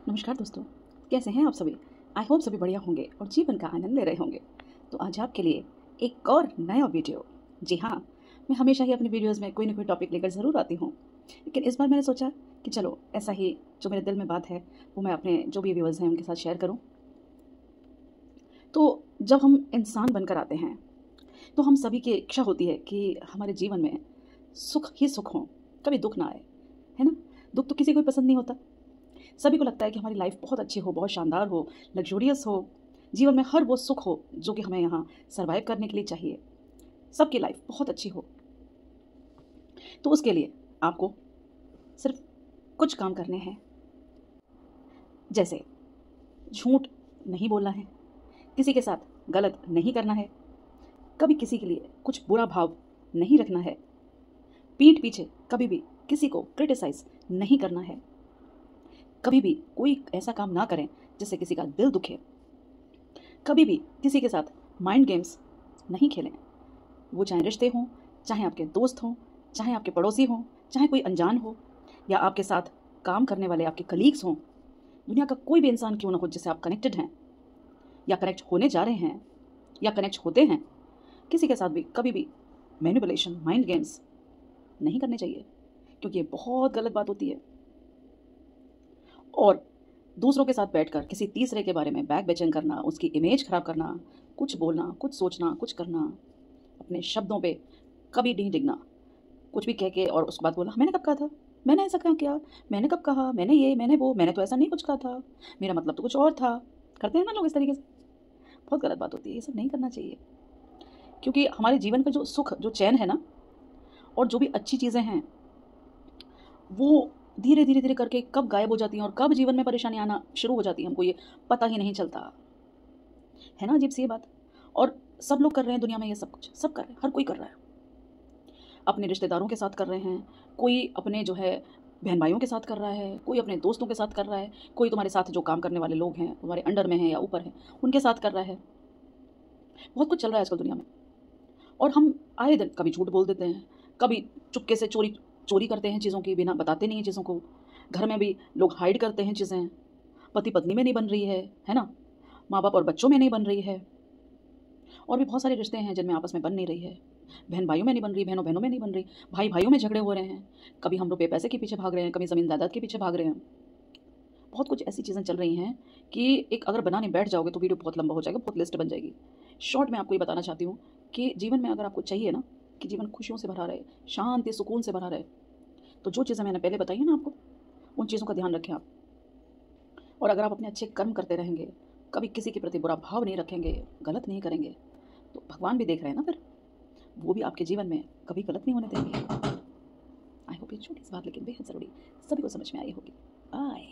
नमस्कार दोस्तों, कैसे हैं आप सभी। आई होप सभी बढ़िया होंगे और जीवन का आनंद ले रहे होंगे। तो आज आपके लिए एक और नया वीडियो। जी हाँ, मैं हमेशा ही अपनी वीडियोस में कोई ना कोई टॉपिक लेकर ज़रूर आती हूँ, लेकिन इस बार मैंने सोचा कि चलो ऐसा ही जो मेरे दिल में बात है वो मैं अपने जो भी व्यूअर्स हैं उनके साथ शेयर करूँ। तो जब हम इंसान बनकर आते हैं तो हम सभी की इच्छा होती है कि हमारे जीवन में सुख ही सुख हो, कभी दुख ना आए, है ना। दुख तो किसी को पसंद नहीं होता। सभी को लगता है कि हमारी लाइफ बहुत अच्छी हो, बहुत शानदार हो, लग्जूरियस हो, जीवन में हर वो सुख हो जो कि हमें यहाँ सर्वाइव करने के लिए चाहिए। सबकी लाइफ बहुत अच्छी हो। तो उसके लिए आपको सिर्फ कुछ काम करने हैं, जैसे झूठ नहीं बोलना है, किसी के साथ गलत नहीं करना है, कभी किसी के लिए कुछ बुरा भाव नहीं रखना है, पीठ पीछे कभी भी किसी को क्रिटिसाइज नहीं करना है, कभी भी कोई ऐसा काम ना करें जिससे किसी का दिल दुखे, कभी भी किसी के साथ माइंड गेम्स नहीं खेलें। वो चाहे रिश्ते हों, चाहे आपके दोस्त हों, चाहे आपके पड़ोसी हों, चाहे कोई अनजान हो, या आपके साथ काम करने वाले आपके कलीग्स हों। दुनिया का कोई भी इंसान क्यों ना हो जिससे आप कनेक्टेड हैं या कनेक्ट होने जा रहे हैं या कनेक्ट होते हैं, किसी के साथ भी कभी भी मैनिपुलेशन, माइंड गेम्स नहीं करने चाहिए, क्योंकि ये बहुत गलत बात होती है। और दूसरों के साथ बैठकर किसी तीसरे के बारे में बैक बेचैन करना, उसकी इमेज खराब करना, कुछ बोलना, कुछ सोचना, कुछ करना, अपने शब्दों पे कभी नहीं डिगना, कुछ भी कह के और उसके बाद बोला मैंने कब कहा था, मैंने ऐसा क्यों किया, मैंने कब कहा, मैंने ये, मैंने वो, मैंने तो ऐसा नहीं कुछ कहा था, मेरा मतलब तो कुछ और था। करते हैं ना लोग इस तरीके से। बहुत गलत बात होती है, ये सब नहीं करना चाहिए। क्योंकि हमारे जीवन का जो सुख, जो चैन है ना, और जो भी अच्छी चीज़ें हैं, वो धीरे धीरे धीरे करके कब गायब हो जाती हैं और कब जीवन में परेशानी आना शुरू हो जाती है, हमको ये पता ही नहीं चलता, है ना। अजीब सी ये बात। और सब लोग कर रहे हैं दुनिया में, ये सब कुछ सब कर रहे हैं, हर कोई कर रहा है। अपने रिश्तेदारों के साथ कर रहे हैं, कोई अपने जो है बहन भाइयों के साथ कर रहा है, कोई अपने दोस्तों के साथ कर रहा है, कोई तुम्हारे साथ जो काम करने वाले लोग हैं, तुम्हारे अंडर में हैं या ऊपर हैं, उनके साथ कर रहा है। बहुत कुछ चल रहा है आजकल दुनिया में। और हम आए दिन कभी झूठ बोल देते हैं, कभी चुपके से चोरी चोरी करते हैं चीज़ों की, बिना बताते नहीं हैं चीज़ों को। घर में भी लोग हाइड करते हैं चीज़ें। पति पत्नी में नहीं बन रही है ना। माँ बाप और बच्चों में नहीं बन रही है। और भी बहुत सारे रिश्ते हैं जिनमें आपस में बन नहीं रही है। बहन भाइयों में नहीं बन रही, बहनों बहनों में नहीं बन रही, भाई भाइयों में झगड़े हो रहे हैं। कभी हम रुपये पैसे के पीछे भाग रहे हैं, कभी ज़मीन जायदाद के पीछे भाग रहे हैं। बहुत कुछ ऐसी चीज़ें चल रही हैं कि एक अगर बनाने बैठ जाओगे तो वीडियो बहुत लंबा हो जाएगा, बहुत लिस्ट बन जाएगी। शॉर्ट में आपको ये बताना चाहती हूँ कि जीवन में अगर आपको चाहिए ना कि जीवन खुशियों से भरा रहे, शांति सुकून से भरा रहे, तो जो चीज़ें मैंने पहले बताई है ना आपको, उन चीज़ों का ध्यान रखें आप। और अगर आप अपने अच्छे कर्म करते रहेंगे, कभी किसी के प्रति बुरा भाव नहीं रखेंगे, गलत नहीं करेंगे, तो भगवान भी देख रहे हैं ना, फिर वो भी आपके जीवन में कभी गलत नहीं होने देंगे। आई होप ये छोटी सी बात लेकिन बेहद ज़रूरी सभी को समझ में आई होगी। बाय।